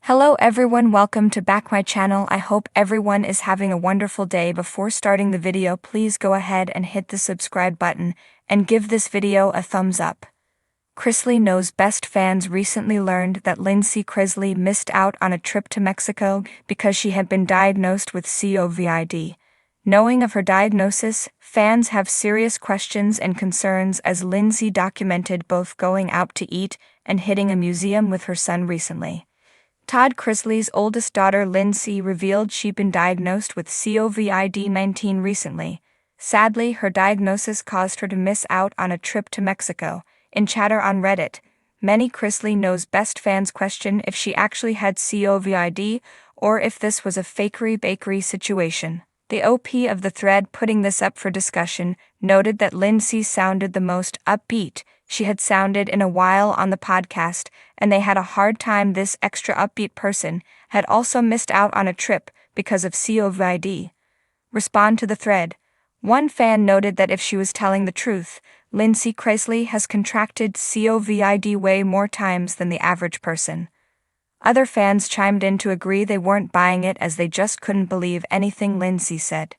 Hello everyone, welcome to back my channel. I hope everyone is having a wonderful day. Before starting the video, please go ahead and hit the subscribe button and give this video a thumbs up. Chrisley Knows Best fans recently learned that Lindsie Chrisley missed out on a trip to Mexico because she had been diagnosed with COVID. Knowing of her diagnosis, fans have serious questions and concerns as Lindsie documented both going out to eat and hitting a museum with her son recently. Todd Chrisley's oldest daughter Lindsie revealed she'd been diagnosed with COVID-19 recently. Sadly, her diagnosis caused her to miss out on a trip to Mexico. In chatter on Reddit, many Chrisley Knows Best fans question if she actually had COVID or if this was a fakery-bakery situation. The OP of the thread putting this up for discussion noted that Lindsie sounded the most upbeat she had sounded in a while on the podcast, and they had a hard time. This extra upbeat person had also missed out on a trip because of COVID. Respond to the thread. One fan noted that if she was telling the truth, Lindsie Chrisley has contracted COVID way more times than the average person. Other fans chimed in to agree they weren't buying it as they just couldn't believe anything Lindsie said.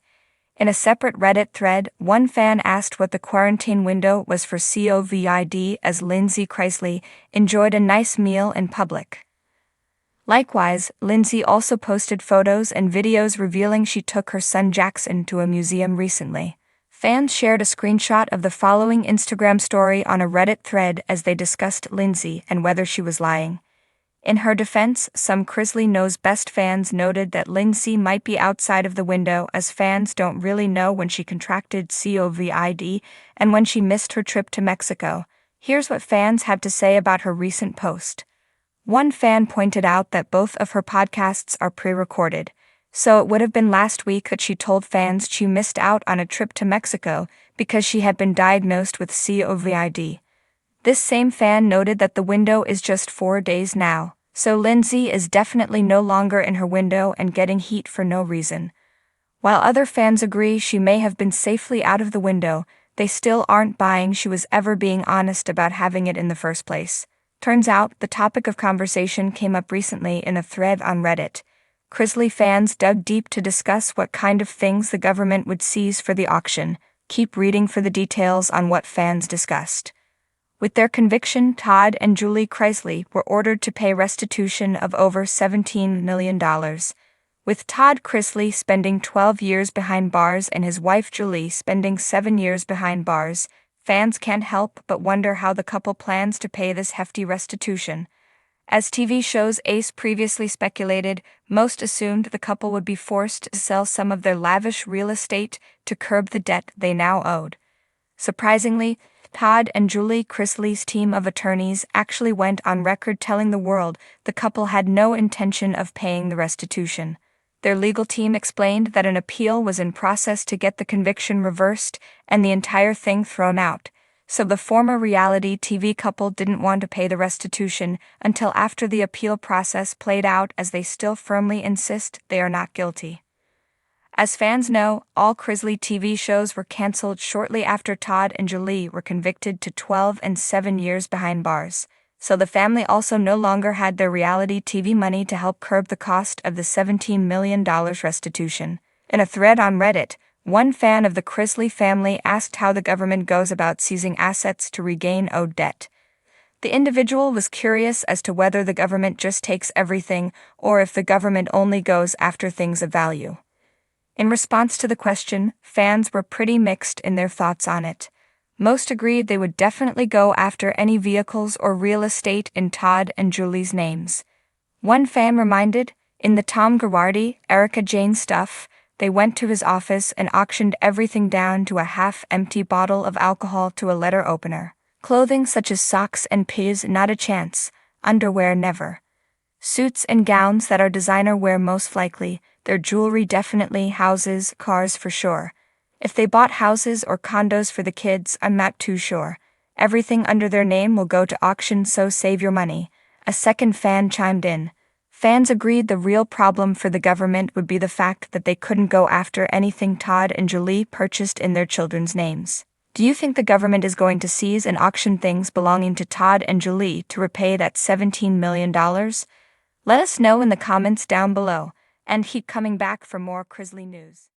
In a separate Reddit thread, one fan asked what the quarantine window was for COVID as Lindsie Chrisley enjoyed a nice meal in public. Likewise, Lindsie also posted photos and videos revealing she took her son Jackson to a museum recently. Fans shared a screenshot of the following Instagram story on a Reddit thread as they discussed Lindsie and whether she was lying. In her defense, some Chrisley Knows Best fans noted that Lindsie might be outside of the window as fans don't really know when she contracted COVID and when she missed her trip to Mexico. Here's what fans had to say about her recent post. One fan pointed out that both of her podcasts are pre-recorded, so it would have been last week that she told fans she missed out on a trip to Mexico because she had been diagnosed with COVID. This same fan noted that the window is just 4 days now, so Lindsie is definitely no longer in her window and getting heat for no reason. While other fans agree she may have been safely out of the window, they still aren't buying she was ever being honest about having it in the first place. Turns out, the topic of conversation came up recently in a thread on Reddit. Chrisley fans dug deep to discuss what kind of things the government would seize for the auction. Keep reading for the details on what fans discussed. With their conviction, Todd and Julie Chrisley were ordered to pay restitution of over $17 million. With Todd Chrisley spending 12 years behind bars and his wife Julie spending 7 years behind bars, fans can't help but wonder how the couple plans to pay this hefty restitution. As TV shows Ace previously speculated, most assumed the couple would be forced to sell some of their lavish real estate to curb the debt they now owed. Surprisingly, Todd and Julie Chrisley's team of attorneys actually went on record telling the world the couple had no intention of paying the restitution. Their legal team explained that an appeal was in process to get the conviction reversed and the entire thing thrown out, so the former reality TV couple didn't want to pay the restitution until after the appeal process played out, as they still firmly insist they are not guilty. As fans know, all Chrisley TV shows were cancelled shortly after Todd and Julie were convicted to 12 and 7 years behind bars, so the family also no longer had their reality TV money to help curb the cost of the $17 million restitution. In a thread on Reddit, one fan of the Chrisley family asked how the government goes about seizing assets to regain owed debt. The individual was curious as to whether the government just takes everything or if the government only goes after things of value. In response to the question, fans were pretty mixed in their thoughts on it. Most agreed they would definitely go after any vehicles or real estate in Todd and Julie's names. One fan reminded, in the Tom Girardi, Erica Jane stuff, they went to his office and auctioned everything down to a half-empty bottle of alcohol to a letter opener. Clothing such as socks and pants, not a chance. Underwear, never. Suits and gowns that are designer wear, most likely. Their jewelry definitely. Houses, cars for sure. If they bought houses or condos for the kids, I'm not too sure. Everything under their name will go to auction, so save your money. A second fan chimed in. Fans agreed the real problem for the government would be the fact that they couldn't go after anything Todd and Julie purchased in their children's names. Do you think the government is going to seize and auction things belonging to Todd and Julie to repay that $17 million? Let us know in the comments down below, and keep coming back for more Chrisley news.